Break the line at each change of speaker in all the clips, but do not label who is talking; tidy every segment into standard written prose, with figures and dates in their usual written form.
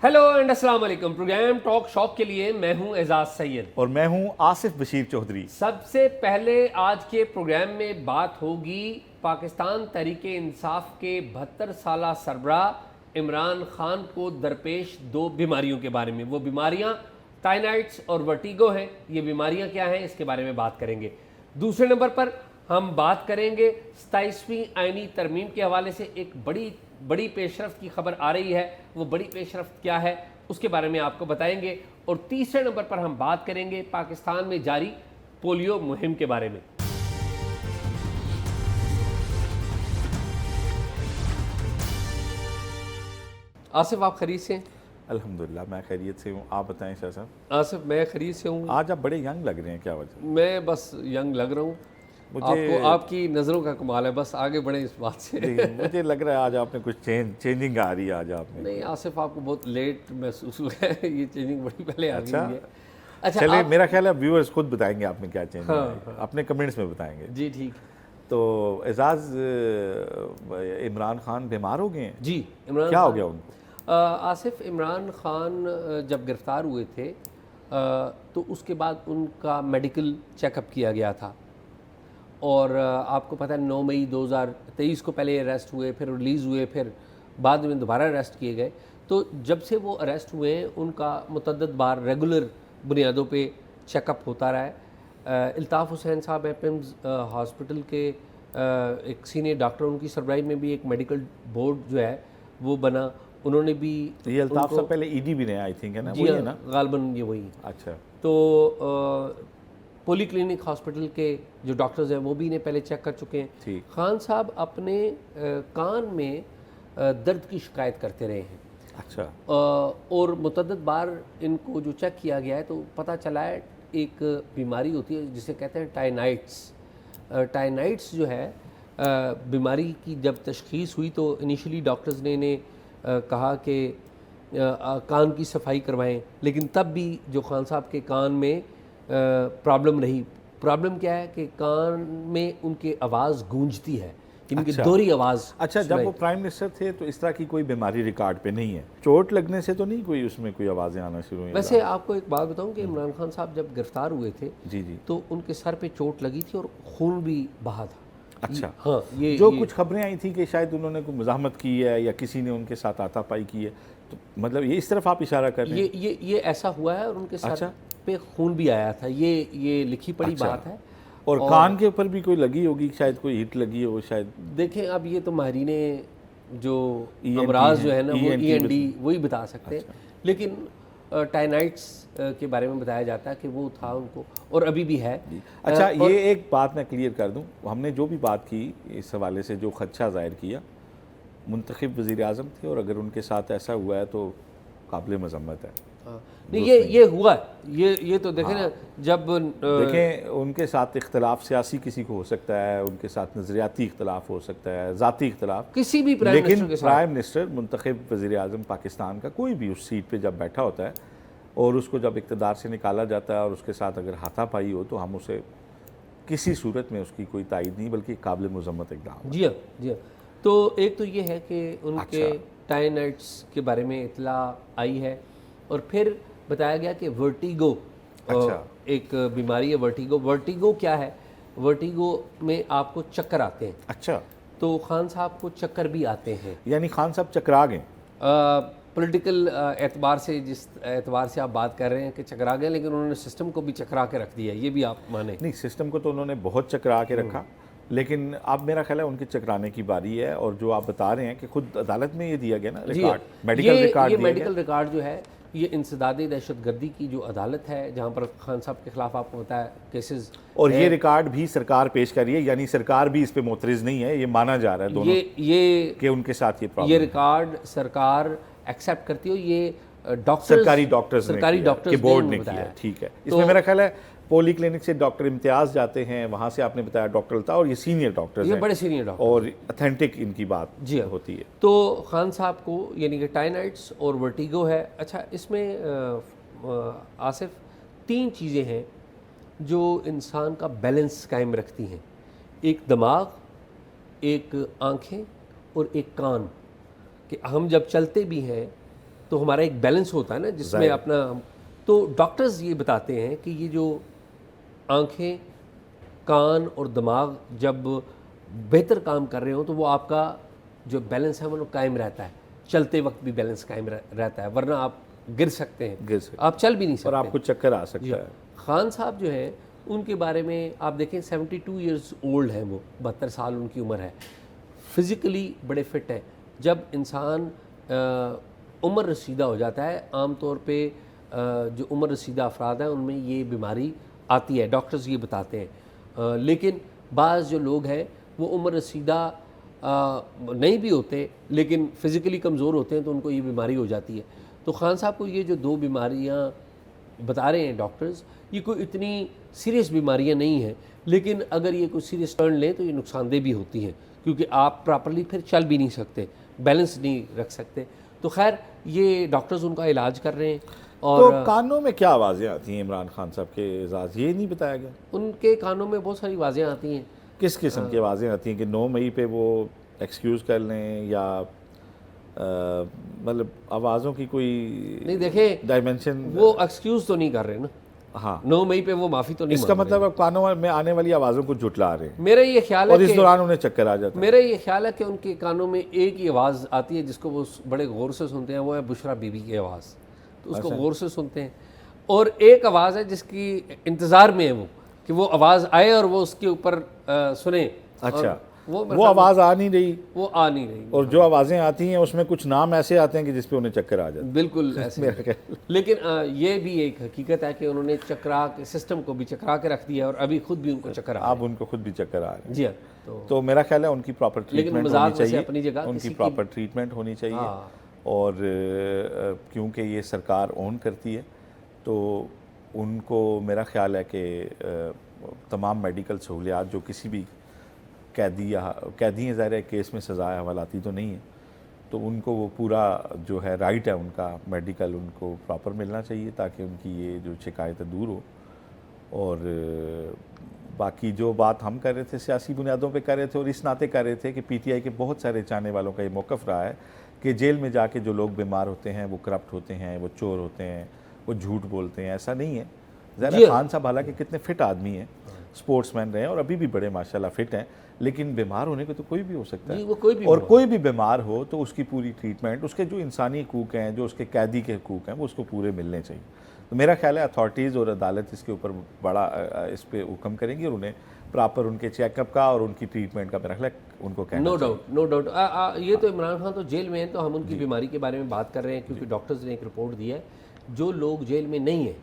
Hello and अस्सलाम वालेकुम। Programme talk shock के लिए मैं हूं एजाज सैयद
और मैं हूं आसिफ बशीर चौधरी।
सबसे पहले आज के प्रोग्राम में बात होगी पाकिस्तान तहरीके इंसाफ के 72 साला सरबराह इमरान खान को दरपेश दो बीमारियों के बारे में। वो बीमारियां टाइनाइड्स और वर्टिगो हैं। ये बीमारियां क्या हैं इसके बारे में बात करेंगे। दूसरे नंबर पर हम बात करेंगे 27वीं आईनी तरमीम के हवाले से एक बड़ी पेशरफ्त की खबर आ रही है। वो बड़ी पेशरफ्त क्या है उसके बारे में आपको बताएंगे। और तीसरे नंबर पर हम बात करेंगे पाकिस्तान में जारी पोलियो मुहिम के बारे में। आसिफ, आप खरीद से हैं?
अल्हम्दुलिल्लाह मैं खैरियत से हूं। आप बताएं शाह साहब।
आसिफ, मैं खरीद से हूँ।
आज आप बड़े यंग लग रहे हैं, क्या वजह?
मैं बस यंग लग रहा हूँ। आपको आपकी नज़रों का कमाल है। बस आगे बढ़े इस बात से।
मुझे लग रहा है आज आपने कुछ चेंजिंग आ रही है आज आप में।
नहीं आसिफ, आपको बहुत लेट महसूस हुआ है। ये चेंजिंग बड़ी पहले आ गई है। अच्छा,
चलिए, मेरा ख्याल है व्यूअर्स खुद बताएंगे आप में क्या चेंजिंग आई है।
हाँ।
अपने कमेंट्स में बताएंगे
जी ठीक।
तो एजाज, इमरान खान बीमार हो गए हैं
जी, इमरान
क्या हो
खान-
गया उनको?
आसिफ, इमरान खान जब गिरफ़्तार हुए थे तो उसके बाद उनका मेडिकल चेकअप किया गया था। और आपको पता है 9 मई 2023 को पहले अरेस्ट हुए, फिर रिलीज़ हुए, फिर बाद में दोबारा अरेस्ट किए गए। तो जब से वो अरेस्ट हुए हैं उनका मुतअद्दिद बार रेगुलर बुनियादों पे चेकअप होता रहा है। इल्ताफ़ हुसैन साहब एपिम्स हॉस्पिटल के एक सीनियर डॉक्टर, उनकी सरबराही में भी एक मेडिकल बोर्ड जो है वो बना। उन्होंने भी
ये अल्ताफ साहब पहले ईडी भी रहे, आई थिंक, है ना?
जी
वही
हाँ,
है ना?
गालबन ये वही।
अच्छा।
तो पोली क्लिनिक हॉस्पिटल के जो डॉक्टर्स हैं वो भी इन्हें पहले चेक कर चुके हैं।
ठीक।
खान साहब अपने कान में दर्द की शिकायत करते रहे हैं।
अच्छा।
और मुतअद्दिद बार इनको जो चेक किया गया है तो पता चला है एक बीमारी होती है जिसे कहते हैं टाइनाइड्स। टाइनाइड्स जो है बीमारी की जब तशखीस हुई तो इनिशियली डॉक्टर्स ने इन्हें कहा कि कान की सफाई करवाएं, लेकिन तब भी जो खान साहब के कान में प्रॉब्लम रही। प्रॉब्लम क्या है कि कान में उनकी आवाज़ गूंजती है, इनकी
अच्छा।
दोहरी आवाज़।
अच्छा, जब वो प्राइम मिनिस्टर थे तो इस तरह की कोई बीमारी रिकॉर्ड पे नहीं है? चोट लगने से तो नहीं कोई उसमें कोई आवाज़ें आना शुरू हुई?
वैसे आपको एक बात बताऊं कि इमरान खान साहब जब गिरफ्तार हुए थे
जी जी।
तो उनके सर पे चोट लगी थी और खून भी बहा था।
अच्छा।
हाँ, ये
कुछ खबरें आई थी कि शायद उन्होंने कोई मज़ाहमत की है या किसी ने उनके साथ हाथापाई की है, तो मतलब ये इस तरफ आप इशारा कर रहे हैं?
ये ऐसा हुआ है और उनके सर
अच्छा।
पे खून भी आया था। ये लिखी पड़ी
अच्छा।
बात है।
और कान के ऊपर भी कोई लगी होगी, शायद कोई हिट लगी हो शायद।
देखें, अब ये तो माहिरीने जो
ENT
अमराज जो है ना वो
ENT
ENT वही बता सकते हैं। लेकिन टाइनाइड्स के बारे में बताया जाता है कि वो था उनको और अभी भी है।
अच्छा, ये एक बात मैं क्लियर कर दूं, हमने जो भी बात की इस हवाले से जो खदशा जाहिर किया, मुंतखब वज़ीर आज़म थे और अगर उनके साथ ऐसा हुआ है तो काबिल मज़म्मत है।
नहीं, ये हुआ है। ये तो देखें ना, जब
देखें उनके साथ इख्तलाफ सियासी किसी को हो सकता है, उनके साथ नज़रियाती इख्तलाफ हो सकता है, ज़ाती इख्तलाफ
किसी भी प्राइम
लेकिन
मिनिस्टर के साथ।
प्राइम मिनिस्टर मुंतखब वज़ीर आज़म पाकिस्तान का कोई भी उस सीट पे जब बैठा होता है और उसको जब इक़्तिदार से निकाला जाता है और उसके साथ अगर हाथापाई हो तो हम उसे किसी सूरत में उसकी कोई तायद नहीं बल्कि काबिल मज़म्मत इक़दाम।
जी हाँ, जी हाँ। तो एक तो ये है कि उनके टाइनाइड्स के बारे में इतला आई है और फिर बताया गया कि वर्टिगो एक बीमारी है। वर्टिगो क्या है? वर्टिगो में आपको चक्कर आते हैं।
अच्छा।
तो खान साहब को चक्कर भी आते हैं।
यानी खान साहब चकरा गए?
पॉलिटिकल एतबार से, जिस एतबार से आप बात कर रहे हैं कि चकरा गए, लेकिन उन्होंने सिस्टम को भी चकरा के रख दिया है, ये भी आप माने?
नहीं, सिस्टम को तो उन्होंने बहुत चकरा के रखा, लेकिन अब मेरा ख्याल है उनके चकराने की बारी है। और जो आप बता रहे हैं कि खुद अदालत में ये दिया गया ना रिकॉर्ड, मेडिकल रिकॉर्ड,
ये मेडिकल रिकॉर्ड जो है ये इंसदादी दहशतगर्दी की जो अदालत है जहाँ पर खान साहब के खिलाफ आपको पता है केसेस,
और ये रिकॉर्ड भी सरकार पेश कर रही है, यानी सरकार भी इस पे मोतरिज नहीं है, ये माना जा रहा है दोनों
ये
कि उनके साथ ये प्रॉब्लम
ये रिकॉर्ड सरकार एक्सेप्ट करती हो। ये डॉक्टर सरकारी डॉक्टर्स
के बोर्ड ने किया। ठीक है। इसमें मेरा ख्याल है पोली क्लिनिक से डॉक्टर इम्तियाज़ जाते हैं, वहाँ से आपने बताया डॉक्टर अल्ताफ़, और ये सीनियर डॉक्टर्स
ये
हैं,
बड़े सीनियर डॉक्टर
और अथेंटिक इनकी बात
जी हाँ
होती है।
तो खान साहब को यानी कि टाइनाइड्स और वर्टिगो है। अच्छा, इसमें आसिफ 3 चीज़ें हैं जो इंसान का बैलेंस कायम रखती हैं। एक दिमाग, एक आँखें और एक कान। कि हम जब चलते भी हैं तो हमारा एक बैलेंस होता है ना जिसमें अपना, तो डॉक्टर्स ये बताते हैं कि ये जो आंखें, कान और दिमाग जब बेहतर काम कर रहे हो तो वो आपका जो बैलेंस है वो कायम रहता है, चलते वक्त भी बैलेंस कायम रहता है, वरना आप गिर सकते हैं, आप चल भी नहीं सकते
और आपको चक्कर आ सकता है।
खान साहब जो हैं उनके बारे में आप देखें 72 इयर्स ओल्ड हैं, वो 72 साल उनकी उम्र है, फिज़िकली बड़े फिट हैं। जब इंसान उम्र रसीदा हो जाता है, आम तौर पे जो उम्र रसीदा अफराद हैं उनमें ये बीमारी आती है, डॉक्टर्स ये बताते हैं। लेकिन बाज़ जो लोग हैं वो उम्र रसीदा नहीं भी होते लेकिन फ़िज़िकली कमज़ोर होते हैं तो उनको ये बीमारी हो जाती है। तो खान साहब को ये जो 2 बीमारियाँ बता रहे हैं डॉक्टर्स, ये कोई इतनी सीरियस बीमारियां नहीं हैं, लेकिन अगर ये कोई सीरियस टर्न लें तो ये नुकसानदेह भी होती हैं, क्योंकि आप प्रॉपर्ली फिर चल भी नहीं सकते, बैलेंस नहीं रख सकते। तो खैर ये डॉक्टर्स उनका इलाज कर रहे हैं। और
तो कानों में क्या आवाज़ें आती हैं इमरान खान साहब के एजाज़, ये नहीं बताया गया?
उनके कानों में बहुत सारी आवाज़ें आती हैं।
किस किस्म की आवाज़ें आती हैं कि 9 मई पे वो एक्सक्यूज़ कर लें, या मतलब आवाज़ों की कोई
नहीं, देखें
डायमेंशन?
वो एक्सक्यूज़ तो नहीं कर रहे ना,
हाँ,
9 मई पे वो माफ़ी तो नहीं
इसका
मांग
मतलब अब कानों में आने वाली आवाज़ों को जुटला रहे हैं
रहे। मेरा ये ख्याल है
और इस
कि
दौरान उन्हें चक्कर आ जाता है।
मेरा ये ख्याल है कि उनके कानों में एक ही आवाज़ आती है जिसको वो बड़े गौर से सुनते हैं, वो है बुशरा बीबी की आवाज़, तो उसको गौर से सुनते हैं। और एक आवाज़ है जिसकी इंतज़ार में है वो, कि वो आवाज़ आए और वो उसके ऊपर सुने।
अच्छा,
वो
आवाज़ आ नहीं रही,
वो आ नहीं रही,
और जो आवाज़ें आती हैं उसमें कुछ नाम ऐसे आते हैं कि जिस पे उन्हें चक्कर आ जाते हैं।
बिल्कुल ऐसे। लेकिन ये भी एक हकीकत है कि उन्होंने चकरा के सिस्टम को भी चकरा के रख दिया और अभी खुद भी उनको चक्कर आ रहा
अब उनको खुद भी चक्कर आ रहे हैं।
है। जी हाँ,
तो मेरा ख्याल है उनकी प्रॉपर ट्रीटमेंट होनी चाहिए,
अपनी जगह
उनकी प्रॉपर ट्रीटमेंट होनी चाहिए। और क्योंकि ये सरकार ओन करती है तो उनको मेरा ख्याल है कि तमाम मेडिकल सहूलियात जो किसी भी कैदी हैं, ज़ाहिर है केस में सज़ा हवालाती तो नहीं है, तो उनको वो पूरा जो है राइट है उनका मेडिकल उनको प्रॉपर मिलना चाहिए ताकि उनकी ये जो शिकायतें दूर हो। और बाकी जो बात हम कर रहे थे सियासी बुनियादों पे कर रहे थे और इस नाते कर रहे थे कि पीटीआई के बहुत सारे चाहने वालों का ये मौक़िफ़ रहा है कि जेल में जाके जो लोग बीमार होते हैं वो करप्ट होते हैं, वो चोर होते हैं, वो झूठ बोलते हैं। ऐसा नहीं है। ज़रा खान साहब हालांकि कितने फ़िट आदमी हैं, स्पोर्ट्समैन रहे हैं और अभी भी बड़े माशाल्लाह फ़िट हैं, लेकिन बीमार होने को तो कोई भी हो सकता है। और कोई भी बीमार हो तो उसकी पूरी ट्रीटमेंट, उसके जो इंसानी हकूक़ हैं, जो उसके कैदी के हकूक़ हैं, वो उसको पूरे मिलने चाहिए। तो मेरा ख्याल है अथॉरिटीज़ और अदालत इसके ऊपर बड़ा इस पर हुक्म करेंगी और उन्हें प्रॉपर उनके चेकअप का और उनकी ट्रीटमेंट का मेरा ख्याल है उनको कहना
नो डाउट ये तो इमरान खान तो जेल में हैं, तो हम उनकी बीमारी के बारे में बात कर रहे हैं क्योंकि डॉक्टर्स ने एक रिपोर्ट दी है। जो लोग जेल में नहीं हैं,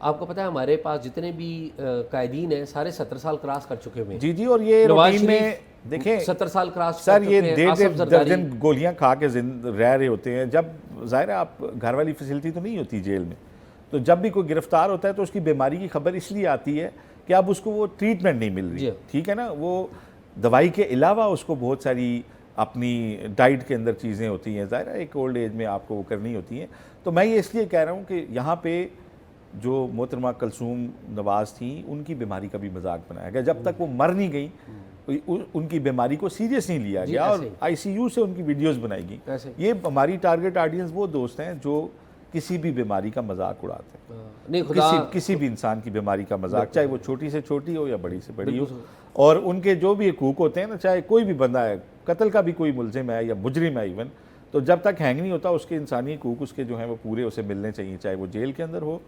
आपको पता है हमारे पास जितने भी कैदीन हैं सारे 70 साल क्रॉस कर चुके हुए हैं।
जी, और ये रूटीन में देखें
70 साल क्रॉस
सर, ये 1.5 दर्जन गोलियां खा के रह रहे होते हैं। जब ज़ाहिर है आप घर वाली फैसिलिटी तो नहीं होती जेल में, तो जब भी कोई गिरफ्तार होता है तो उसकी बीमारी की खबर इसलिए आती है कि अब उसको वो ट्रीटमेंट नहीं मिल रही, ठीक है ना। वो दवाई के अलावा उसको बहुत सारी अपनी डाइट के अंदर चीज़ें होती हैं, ज़ाहिर है एक ओल्ड एज में आपको वो करनी होती हैं। तो मैं ये इसलिए कह रहा हूँ कि यहाँ पे जो मोहतरमा कलसूम नवाज़ थी उनकी बीमारी का भी मजाक बनाया गया। जब तक वो मर नहीं गई उनकी बीमारी को सीरियस नहीं लिया गया और ICU से उनकी वीडियोस बनाई गई। ये हमारी टारगेट ऑडियंस वो दोस्त हैं जो किसी भी बीमारी का मजाक उड़ाते हैं, किसी भी इंसान की बीमारी का मजाक, चाहे वो छोटी से छोटी हो या बड़ी से बड़ी हो। और उनके जो भी हकूक़ होते हैं ना, चाहे कोई भी बंदा है, कत्ल का भी कोई मुलजिम है या मुजरिम है इवन, तो जब तक हैंग नहीं होता उसके इंसानी हकूक़ उसके जो हैं वो पूरे उसे मिलने चाहिए, चाहे वो जेल के अंदर हो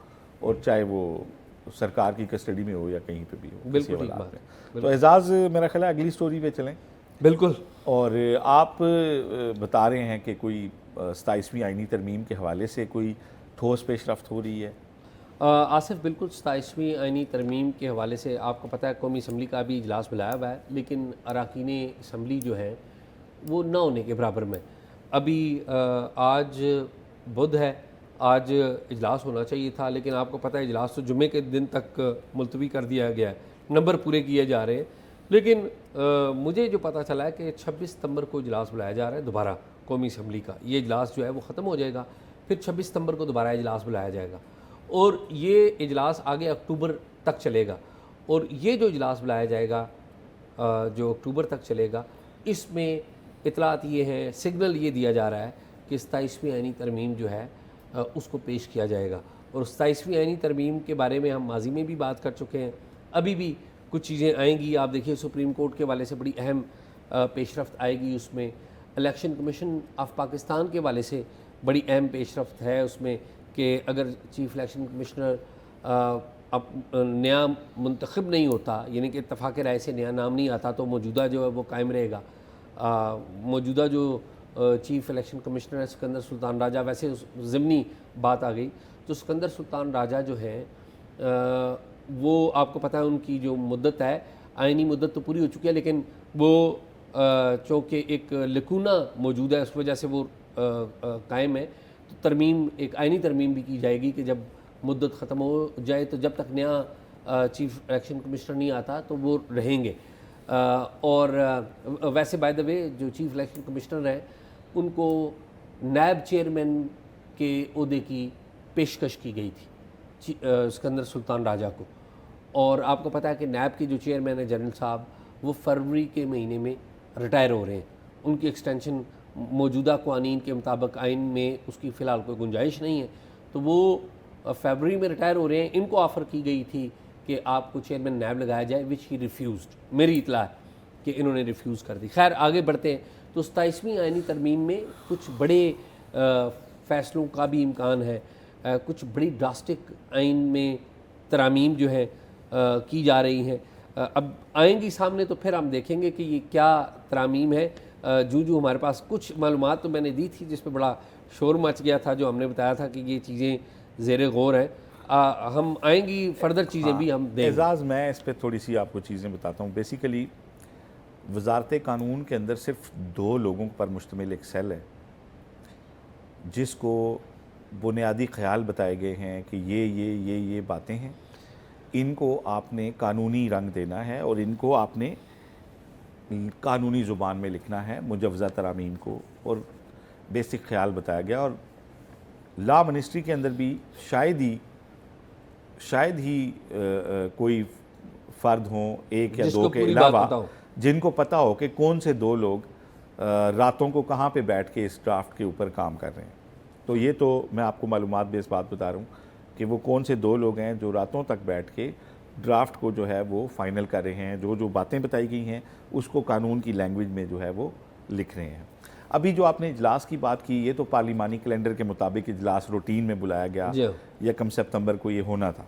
और चाहे वो सरकार की कस्टडी में हो या कहीं पे भी हो।
बिल्कुल ठीक बात है।
तो एजाज़ मेरा ख्याल है अगली स्टोरी पे चलें।
बिल्कुल।
और आप बता रहे हैं कि कोई 27वीं आईनी तरमीम के हवाले से कोई ठोस पेशरफ्त हो रही है।
आसिफ, बिल्कुल 27वीं आईनी तरमीम के हवाले से आपको पता है कौमी असम्बली का भी इजलास बुलाया हुआ है, लेकिन अरकान असम्बली जो है वो न होने के बराबर में। अभी आज बुध है, आज इजलास होना चाहिए था, लेकिन आपको पता है इजलास तो जुम्मे के दिन तक मुलतवी कर दिया गया है, नंबर पूरे किए जा रहे हैं। लेकिन मुझे जो पता चला है कि 26 सितंबर को इजलास बुलाया जा रहा है दोबारा कौमी असम्बली का। ये इजलास जो है वो ख़त्म हो जाएगा, फिर 26 सितंबर को दोबारा इजलास बुलाया जाएगा और ये इजलास आगे अक्टूबर तक चलेगा। और ये जो इजलास बुलाया जाएगा जो अक्टूबर तक चलेगा, इसमें इतलात ये हैं, सिग्नल ये दिया जा रहा है कि 27वीं आईनी तरमीम जो है उसको पेश किया जाएगा। और 27वीं आईनी तरमीम के बारे में हम माजी में भी बात कर चुके हैं, अभी भी कुछ चीज़ें आएंगी। आप देखिए सुप्रीम कोर्ट के वाले से बड़ी अहम पेशरफ्त आएगी उसमें। इलेक्शन कमीशन ऑफ पाकिस्तान के वाले से बड़ी अहम पेशरफ्त है उसमें कि अगर चीफ इलेक्शन कमिश्नर अब नया मुंतखब नहीं होता, यानी कि इत्तफाक़ राय से नया नाम नहीं आता, तो मौजूदा जो है वो कायम रहेगा। मौजूदा जो चीफ इलेक्शन कमिश्नर है सिकंदर सुल्तान राजा, वैसे ज़िमनी बात आ गई तो सिकंदर सुल्तान राजा जो है वो आपको पता है उनकी जो मुद्दत है, आइनी मुद्दत तो पूरी हो चुकी है, लेकिन वो चूँकि एक लकूना मौजूद है उस वजह से वो कायम है। तो तरमीम, एक आइनी तरमीम भी की जाएगी कि जब मुद्दत ख़त्म हो जाए तो जब तक नया चीफ इलेक्शन कमिश्नर नहीं आता तो वो रहेंगे। और वैसे बाय द वे जो चीफ इलेक्शन कमिश्नर हैं उनको नायब चेयरमैन के ओहदे की पेशकश की गई थी सिकंदर सुल्तान राजा को। और आपको पता है कि नायब के जो चेयरमैन है जनरल साहब, वो फरवरी के महीने में रिटायर हो रहे हैं। उनकी एक्सटेंशन मौजूदा क़वानीन के मुताबिक आइन में उसकी फ़िलहाल कोई गुंजाइश नहीं है, तो वो फरवरी में रिटायर हो रहे हैं। इनको ऑफ़र की गई थी कि आपको चेयरमैन नायब लगाया जाए, विच ही रिफ्यूज़ड। मेरी इतला है कि इन्होंने रिफ्यूज़ कर दी। खैर आगे बढ़ते हैं। तो 27वीं आइनी तरमीम में कुछ बड़े फ़ैसलों का भी इम्कान है, कुछ बड़ी ड्रास्टिक आइन में तरामीम जो है की जा रही हैं। अब आएंगी सामने तो फिर हम देखेंगे कि ये क्या तरामीम है। जो हमारे पास कुछ मालूमात तो मैंने दी थी जिस पर बड़ा शोर मच गया था, जो हमने बताया था कि ये चीज़ें ज़ेर गौर हैं। हम आएंगी फर्दर चीज़ें भी हम देंगे।
एजाज़ मैं इस पर थोड़ी सी आपको चीज़ें बताता हूँ। बेसिकली वजारत कानून के अंदर सिर्फ 2 लोगों पर मुश्तमिल एक सेल है जिसको बुनियादी ख्याल बताए गए हैं कि ये बातें हैं, इनको आपने कानूनी रंग देना है और इनको आपने कानूनी ज़ुबान में लिखना है, मुजवज़ा तरामीम को, और बेसिक ख्याल बताया गया। और लॉ मिनिस्ट्री के अंदर भी शायद ही कोई फ़र्द हों, एक या 2 के अलावा, जिनको पता हो कि कौन से 2 लोग रातों को कहाँ पे बैठ के इस ड्राफ्ट के ऊपर काम कर रहे हैं। तो ये तो मैं आपको मालूमात बेस बात बता रहा हूँ कि वो कौन से 2 लोग हैं जो रातों तक बैठ के ड्राफ्ट को जो है वो फ़ाइनल कर रहे हैं, जो बातें बताई गई हैं उसको कानून की लैंग्वेज में जो है वो लिख रहे हैं। अभी जो आपने इजलास की बात की, ये तो पार्लिमानी कैलेंडर के मुताबिक इजलास रूटीन में बुलाया गया, यकम सितंबर को ये होना था,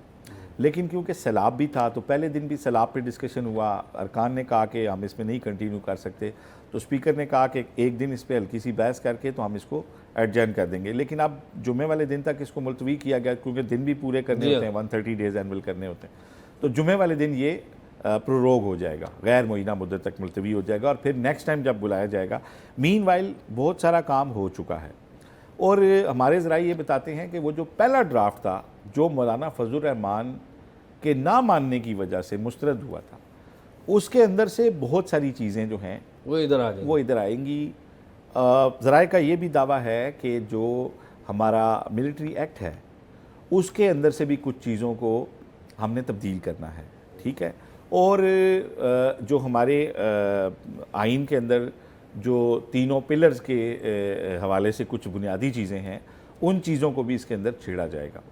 लेकिन क्योंकि सैलाब भी था तो पहले दिन भी सैलाब पे डिस्कशन हुआ। अरकान ने कहा कि हम इसमें नहीं कंटिन्यू कर सकते, तो स्पीकर ने कहा कि एक दिन इस पर हल्की सी बहस करके तो हम इसको एडजर्न कर देंगे। लेकिन अब जुमे वाले दिन तक इसको मुलतवी किया गया क्योंकि दिन भी पूरे करने होते हैं, 130 डेज़ एनुअल करने होते हैं, तो जुमे वाले दिन ये प्रोरोग हो जाएगा, गैर मुइना मुद्दत तक मुलतवी हो जाएगा और फिर नेक्स्ट टाइम जब बुलाया जाएगा। मीनवाइल बहुत सारा काम हो चुका है और हमारे ज़राए ये बताते हैं कि वो जो पहला ड्राफ्ट था जो मौलाना फजलुर रहमान के ना मानने की वजह से मुस्तरद हुआ था, उसके अंदर से बहुत सारी चीज़ें जो हैं वो इधर आएंगी। ज़राए का ये भी दावा है कि जो हमारा मिलिट्री एक्ट है उसके अंदर से भी कुछ चीज़ों को हमने तब्दील करना है, ठीक है। और जो हमारे आइन के अंदर जो तीनों पिलर्स के हवाले से कुछ बुनियादी चीज़ें हैं, उन चीज़ों को भी इसके अंदर छेड़ा जाएगा।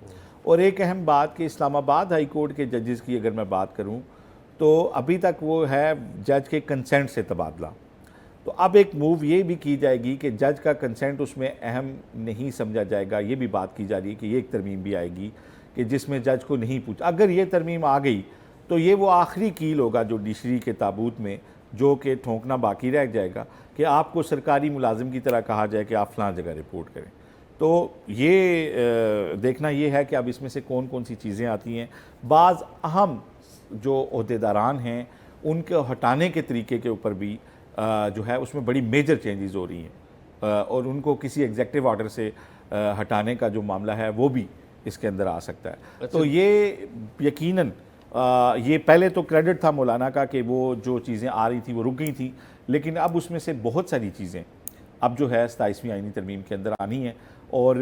और एक अहम बात कि इस्लामाबाद हाई कोर्ट के जजेस की अगर मैं बात करूं तो अभी तक वो है जज के कंसेंट से तबादला। तो अब एक मूव ये भी की जाएगी कि जज का कंसेंट उसमें अहम नहीं समझा जाएगा। ये भी बात की जा रही है कि ये एक तरमीम भी आएगी कि जिसमें जज को नहीं पूछा। अगर ये तरमीम आ गई तो ये वो आखिरी कील होगा जुडिशरी के ताबूत में, जो कि ठोंकना बाकी रह जाएगा कि आपको सरकारी मुलाजिम की तरह कहा जाए कि आप फ़लाँ जगह रिपोर्ट करें। तो ये देखना ये है कि अब इसमें से कौन कौन सी चीज़ें आती हैं। बाज़ अहम जो ओहदेदारान हैं उनको हटाने के तरीके के ऊपर भी जो है उसमें बड़ी मेजर चेंजेस हो रही हैं और उनको किसी एग्जेक्टिव ऑर्डर से हटाने का जो मामला है वो भी इसके अंदर आ सकता है। अच्छा। तो ये यकीनन ये पहले तो क्रेडिट था मौलाना का कि वो जो चीज़ें आ रही थी वो रुक गई थी, लेकिन अब उसमें से बहुत सारी चीज़ें अब जो है 27वीं आईनी तरमीम के अंदर आनी है। और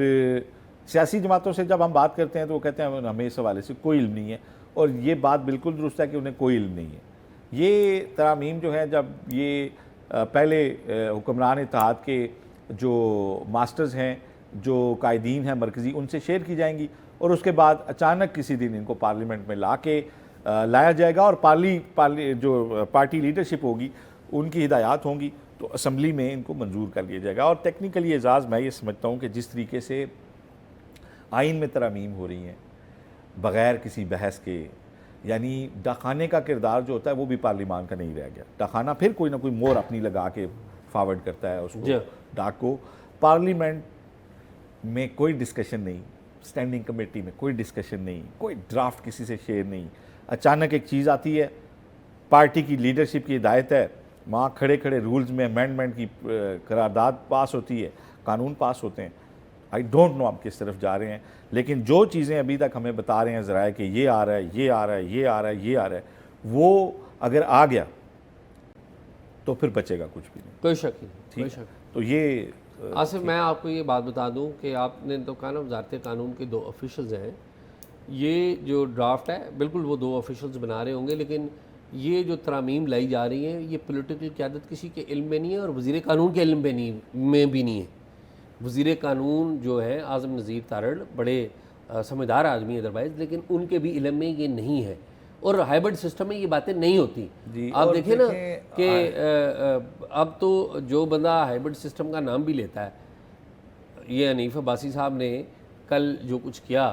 सियासी जमातों से जब हम बात करते हैं तो वो कहते हैं हमें इस हवाले से कोई इल्म नहीं है, और ये बात बिल्कुल दुरुस्त है कि उन्हें कोई इल्म नहीं है। ये तरामीम जो है जब ये पहले हुक्मरान इत्तेहाद के जो मास्टर्स हैं, जो कायदीन हैं मरकज़ी, उनसे शेयर की जाएंगी और उसके बाद अचानक किसी दिन इनको पार्लियामेंट में लाया जाएगा और जो पार्टी लीडरशिप होगी उनकी हिदायत होंगी तो असम्बली में इनको मंजूर कर लिया जाएगा। और टेक्निकली एजाज़ मैं ये समझता हूँ कि जिस तरीके से आइन में तरमीम हो रही हैं बग़ैर किसी बहस के, यानी डाखाने का किरदार जो होता है वो भी पार्लियामान का नहीं रह गया। डाखाना फिर कोई ना कोई मोर अपनी लगा के फॉरवर्ड करता है उसको, डाक को। पार्लियामेंट में कोई डिस्कशन नहीं, स्टैंडिंग कमेटी में कोई डिस्कशन नहीं, कोई ड्राफ्ट किसी से शेयर नहीं। अचानक एक चीज़ आती है, पार्टी की लीडरशिप की हिदायत है, वहाँ खड़े खड़े रूल्स में अमेंडमेंट की करारदाद पास होती है, कानून पास होते हैं। आई डोंट नो आप किस तरफ जा रहे हैं, लेकिन जो चीज़ें अभी तक हमें बता रहे हैं ज़राए कि ये आ रहा है, ये आ रहा है, ये आ रहा है, ये आ रहा है, वो अगर आ गया तो फिर बचेगा कुछ भी नहीं,
कोई शक नहीं, कोई शक।
तो ये
आसिफ, मैं आपको ये बात बता दूं कि आपने तो कहा ना वज़ारत कानून के 2 ऑफिशल्स हैं, ये जो ड्राफ्ट है बिल्कुल वो 2 ऑफिशल्स बना रहे होंगे, लेकिन ये जो तरामीम लाई जा रही हैं ये पॉलिटिकल क़यादत किसी के इल्म में नहीं है और वज़ीर कानून के इल्म में भी नहीं है। वज़ीर कानून जो है आज़म नज़ीर तारड़ बड़े समझदार आदमी है अदरवाइज़, लेकिन उनके भी इल्म में ये नहीं है और हाइब्रिड सिस्टम में ये बातें नहीं होती। आप देखें ना कि अब तो जो बंदा हाइब्रिड सिस्टम का नाम भी लेता है, ये हनीफ अब्बासी साहब ने कल जो कुछ किया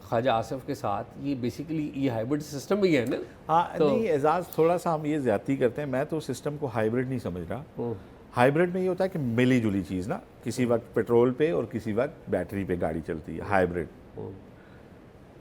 ख्वाजा आसिफ के साथ, ये बेसिकली ये हाइब्रिड सिस्टम भी है ना।
हाँ तो नहीं एजाज, थोड़ा सा हम ये ज़्यादती करते हैं। मैं तो सिस्टम को हाइब्रिड नहीं समझ रहा। हाइब्रिड में ये होता है कि मिली जुली चीज़ ना, किसी वक्त पेट्रोल पे और किसी वक्त बैटरी पे गाड़ी चलती है, हाइब्रिड।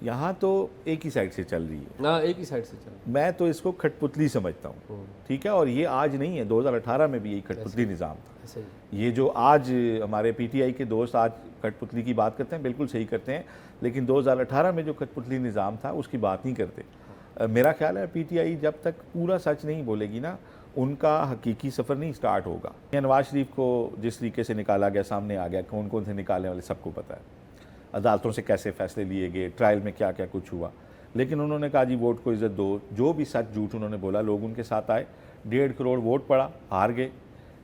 यहाँ तो एक ही साइड से चल रही है
ना, एक ही साइड से चल रही है।
मैं तो इसको खटपुतली समझता हूँ, ठीक है। और ये आज नहीं है, 2018 में भी यही खटपुतली निज़ाम था। ये जो आज हमारे पीटीआई के दोस्त आज कठपुतली की बात करते हैं, बिल्कुल सही करते हैं, लेकिन 2018 में जो कठपुतली निज़ाम था उसकी बात नहीं करते। मेरा ख्याल है पीटीआई जब तक पूरा सच नहीं बोलेगी ना, उनका हकीकी सफ़र नहीं स्टार्ट होगा। नवाज शरीफ को जिस तरीके से निकाला गया, सामने आ गया, कौन कौन से निकालने वाले सबको पता है, अदालतों से कैसे फ़ैसले लिए गए, ट्रायल में क्या क्या कुछ हुआ, लेकिन उन्होंने कहा जी वोट को इज़्ज़त दो। जो भी सच झूठ उन्होंने बोला, लोग उनके साथ आए। 1.5 करोड़ वोट पड़ा, हार गए,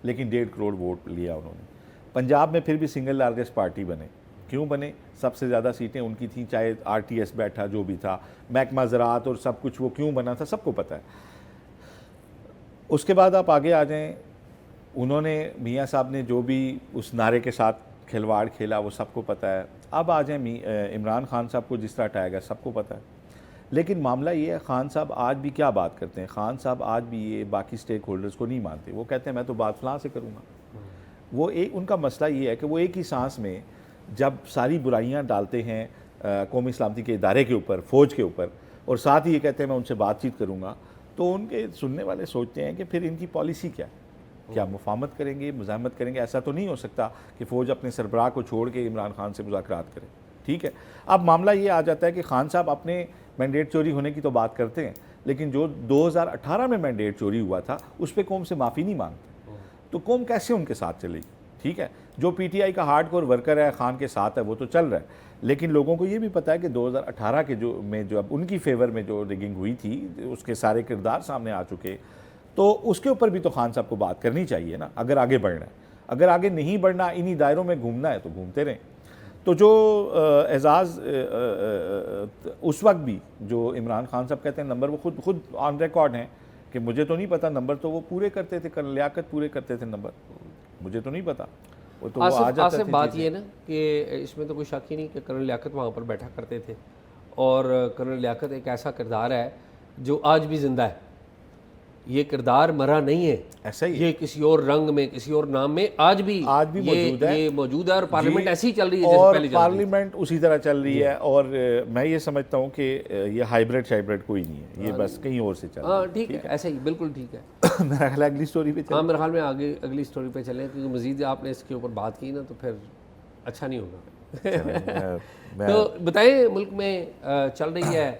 लेकिन 1.5 करोड़ वोट लिया उन्होंने। पंजाब में फिर भी सिंगल लार्जेस्ट पार्टी बने। क्यों बने? सबसे ज़्यादा सीटें उनकी थी, चाहे आरटीएस बैठा जो भी था, महकमा ज़राअत और सब कुछ, वो क्यों बना था सबको पता है। उसके बाद आप आगे आ जाएं, उन्होंने मियाँ साहब ने जो भी उस नारे के साथ खिलवाड़ खेला वो सबको पता है। अब आ जाएं इमरान खान साहब को जिस तरह हटाया गया सबको पता है। लेकिन मामला ये है, खान साहब आज भी क्या बात करते हैं, खान साहब आज भी ये बाकी स्टेक होल्डर्स को नहीं मानते। वो कहते हैं मैं तो बात फलां से करूँगा। वो एक उनका मसला ये है कि वो एक ही सांस में जब सारी बुराइयां डालते हैं कौमी सलामती के इदारे के ऊपर, फ़ौज के ऊपर, और साथ ही ये कहते हैं मैं उनसे बातचीत करूँगा, तो उनके सुनने वाले सोचते हैं कि फिर इनकी पॉलिसी क्या है, क्या मुफाहमत करेंगे, मुज़ाहमत करेंगे। ऐसा तो नहीं हो सकता कि फ़ौज अपने सरबराह को छोड़ के इमरान खान से मुज़ाकरात करे, ठीक है। अब मामला ये आ जाता है कि खान साहब अपने मैंडेट चोरी होने की तो बात करते हैं, लेकिन जो 2018 में मैंडेट चोरी हुआ था उस पर कौम से माफ़ी नहीं मांगते, तो कौम कैसे उनके साथ चलेगी, ठीक है। जो पीटीआई का हार्डकोर वर्कर है, खान के साथ है, वो तो चल रहा है, लेकिन लोगों को ये भी पता है कि 2018 के जो अब उनकी फेवर में जो रिगिंग हुई थी, उसके सारे किरदार सामने आ चुके, तो उसके ऊपर भी तो खान साहब को बात करनी चाहिए ना, अगर आगे बढ़ना है। अगर आगे नहीं बढ़ना, इन्हीं दायरों में घूमना है तो घूमते रहें। तो जो एजाज़ उस वक्त भी जो इमरान खान साहब कहते हैं नंबर, वो खुद ऑन रिकॉर्ड हैं कि मुझे तो नहीं पता, नंबर तो वो पूरे करते थे, कर्नल लियाकत पूरे करते थे नंबर, मुझे तो नहीं पता। वो तो वो आ जाता था।
बात ये ना कि इसमें तो कोई शक ही नहीं कि कर्नल लियाकत वहाँ पर बैठा करते थे, और कर्नल लियाकत एक ऐसा किरदार है जो आज भी ज़िंदा है। ये किरदार मरा नहीं है,
ऐसा ही
ये किसी और रंग में, किसी और नाम में आज भी
मौजूद है।
ये मौजूद है, और पार्लियामेंट ऐसी ही चल रही है
और
जैसे पहले
पार्लियामेंट उसी तरह चल रही है। और मैं ये समझता हूँ कि ये हाइब्रिड कोई नहीं है, ये बस कहीं और से चल रहा है।
हाँ ठीक है, ऐसा ही बिल्कुल ठीक है।
मेरा ख्याल अगली स्टोरी पे
हाँ, मेरे ख्याल में आगे अगली स्टोरी पे चलें, क्योंकि मज़ीद आपने इसके ऊपर बात की ना तो फिर अच्छा नहीं होगा। तो बताएं, मुल्क में चल रही है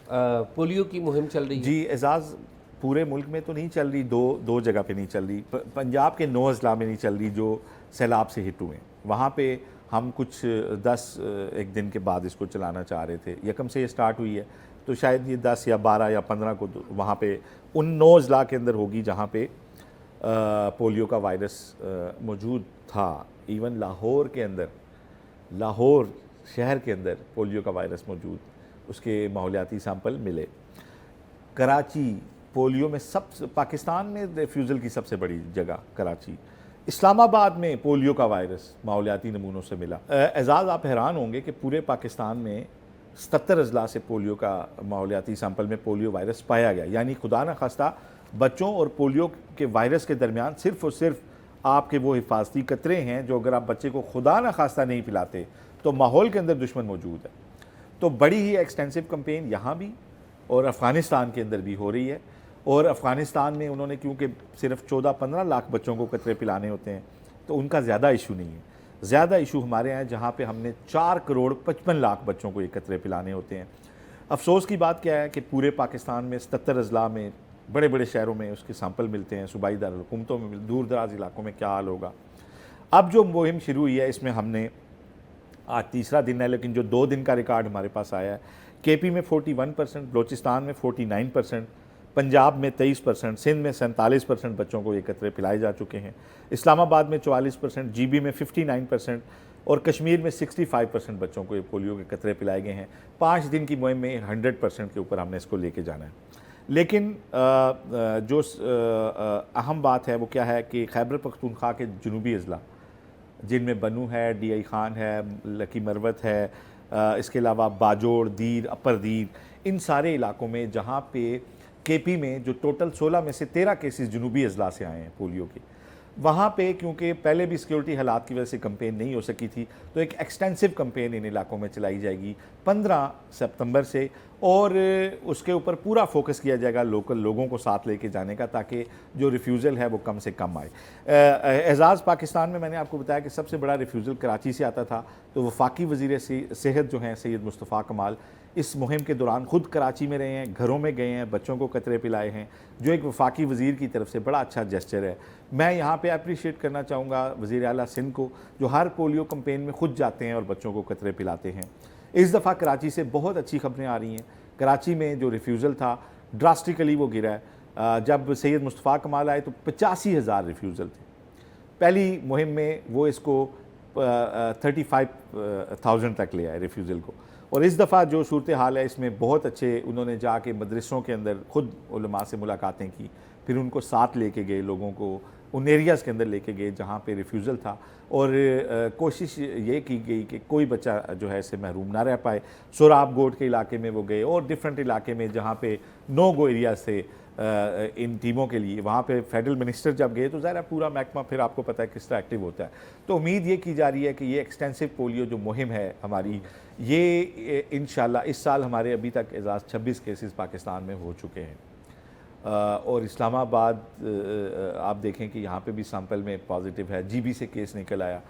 पोलियो की मुहिम चल रही है
जी एजाज़। पूरे मुल्क में तो नहीं चल रही, दो जगह पे नहीं चल रही। पंजाब के 9 अजला में नहीं चल रही जो सैलाब से हिट हुए, वहाँ पे हम कुछ 10 दिन के बाद इसको चलाना चाह रहे थे। यकम से ये स्टार्ट हुई है, तो शायद ये 10 या 12 या 15 को वहाँ पे उन 9 अजला के अंदर होगी जहाँ पे पोलियो का वायरस मौजूद था, इवन लाहौर के अंदर, लाहौर शहर के अंदर पोलियो का वायरस मौजूद, उसके माहौलियाती सैंपल मिले। कराची पोलियो में पाकिस्तान में रेफ्यूज़ल की सबसे बड़ी जगह कराची। इस्लामाबाद में पोलियो का वायरस माहौलियाती नमूनों से मिला। एजाज़, आप हैरान होंगे कि पूरे पाकिस्तान में 77 अजला से पोलियो का माहौलियाती सैंपल में पोलियो वायरस पाया गया। यानी खुदा न खास्ता बच्चों और पोलियो के वायरस के दरमियान सिर्फ़ और सिर्फ आपके वो हिफाजती कतरे हैं जो अगर आप बच्चे को खुदा न खास्ता नहीं पिलाते तो माहौल के अंदर दुश्मन मौजूद है। तो बड़ी ही एक्सटेंसिव कंपेन यहाँ भी और अफ़गानिस्तान के अंदर भी हो रही है। और अफ़गानिस्तान में उन्होंने क्योंकि सिर्फ 14-15 लाख बच्चों को कतरे पिलाने होते हैं तो उनका ज़्यादा इशू नहीं है। ज़्यादा इशू हमारे यहाँ जहाँ पे हमने 4 करोड़ 55 लाख बच्चों को ये कतरे पिलाने होते हैं। अफसोस की बात क्या है कि पूरे पाकिस्तान में 77 अजला में बड़े बड़े शहरों में उसके सैंपल मिलते हैं, सूबाई दारकूमतों में, दूर दराज इलाकों में क्या हाल होगा। अब जो मुहिम शुरू हुई है इसमें हमने आज तीसरा दिन है, लेकिन जो 2 दिन का रिकॉर्ड हमारे पास आया है, केपी में 41%, बलोचिस्तान में 49%, पंजाब में 23%, सिंध में 47% बच्चों को ये कतरे पिलाए जा चुके हैं, इस्लामाबाद में 44%, जीबी में 59% और कश्मीर में 65% बच्चों को ये पोलियो के कतरे पिलाए गए हैं। 5 दिन की मुहिम में 100% के ऊपर हमने इसको लेके जाना है। लेकिन जो अहम बात है वो क्या है कि खैबर पख्तूनख्वा के जनूबी अजला जिनमें बनू है, DI खान है, लकी मरवत है, इसके अलावा बाजोड़, दीर, अपर दीर, इन सारे इलाकों में जहाँ पे केपी में जो टोटल 16 में से 13 केसेस जनूबी अजला से आए हैं पोलियो के, वहाँ पे क्योंकि पहले भी सिक्योरिटी हालात की वजह से कंपेन नहीं हो सकी थी तो एक एक्सटेंसिव कंपेन इन इलाकों में चलाई जाएगी 15 सितंबर से और उसके ऊपर पूरा फोकस किया जाएगा लोकल लोगों को साथ लेके जाने का ताकि जो रिफ्यूज़ल है वो कम से कम आए। एजाज़, पाकिस्तान में मैंने आपको बताया कि सबसे बड़ा रिफ्यूज़ल कराची से आता था, तो वफाकी वज़ीर सेहत जो हैं सैयद मुस्तफ़ा कमाल इस मुहिम के दौरान ख़ुद कराची में रहे हैं, घरों में गए हैं, बच्चों को कतरे पिलाए हैं, जो एक वफाकी वज़ीर की तरफ से बड़ा अच्छा जेस्चर है। मैं यहाँ पे अप्रिशिएट करना चाहूँगा वज़ीर आला सिंध को जो हर पोलियो कंपेन में खुद जाते हैं और बच्चों को कतरे पिलाते हैं। इस दफ़ा कराची से बहुत अच्छी खबरें आ रही हैं। कराची में जो रिफ्यूज़ल था ड्रास्टिकली वो गिरा है। जब सैयद मुस्तफ़ा कमाल आए तो 85,000 रिफ्यूज़ल थे। पहली मुहिम में वो इसको 35,000 तक ले आए रिफ्यूज़ल को। और इस दफ़ा जो सूरत हाल है इसमें बहुत अच्छे उन्होंने जाके मदरसों के अंदर ख़ुद उलमा से मुलाकातें की, फिर उनको साथ लेके गए, लोगों को उन एरियाज़ के अंदर लेके गए जहाँ पे रिफ्यूज़ल था और कोशिश ये की गई कि कोई बच्चा जो है इससे महरूम ना रह पाए। सोराब गोट के इलाके में वो गए और डिफरेंट इलाके में जहाँ पे नो गो एरियाज थे इन टीमों के लिए, वहाँ पे फेडरल मिनिस्टर जब गए तो ज़ाहिर पूरा महकमा फिर आपको पता है किस तरह एक्टिव होता है। तो उम्मीद ये की जा रही है कि ये एक्सटेंसिव पोलियो जो मुहिम है हमारी, ये इंशाल्लाह इस साल हमारे अभी तक एजाज़ 26 केसेस पाकिस्तान में हो चुके हैं। और इस्लामाबाद आप देखें कि यहाँ पे भी सैंपल में पॉजिटिव है, जीबी से केस निकल आया।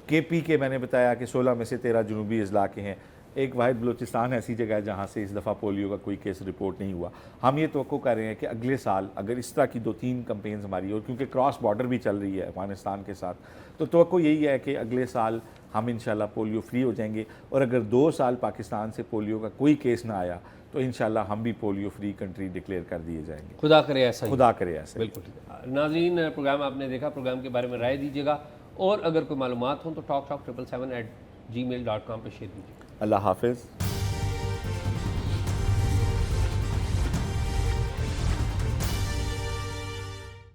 केपी के मैंने बताया कि 16 में से 13 जनूबी अजला के हैं। एक वाहिद बलूचिस्तान ऐसी जगह है जहाँ से इस दफ़ा पोलियो का कोई केस रिपोर्ट नहीं हुआ। हम ये तवक्को कर रहे हैं कि अगले साल अगर इस तरह की 2-3 कंपेन्स हमारी, और क्योंकि क्रॉस बॉर्डर भी चल रही है अफगानिस्तान के साथ, तो तवक्को यही है कि अगले साल हम इंशाल्लाह पोलियो फ्री हो जाएंगे। और अगर 2 साल पाकिस्तान से पोलियो का कोई केस ना आया तो इंशाल्लाह हम भी पोलियो फ्री कंट्री डिक्लेयर कर दिए जाएंगे।
खुदा करे ऐसा ही।
खुदा करे ऐसा।
बिल्कुल ठीक है। नाज़रीन, प्रोग्राम आपने देखा, प्रोग्राम के बारे में राय दीजिएगा और अगर कोई मालूमात हो तो talkshock777@gmail.com पर शेयर कीजिए।
अल्लाह हाफिज़।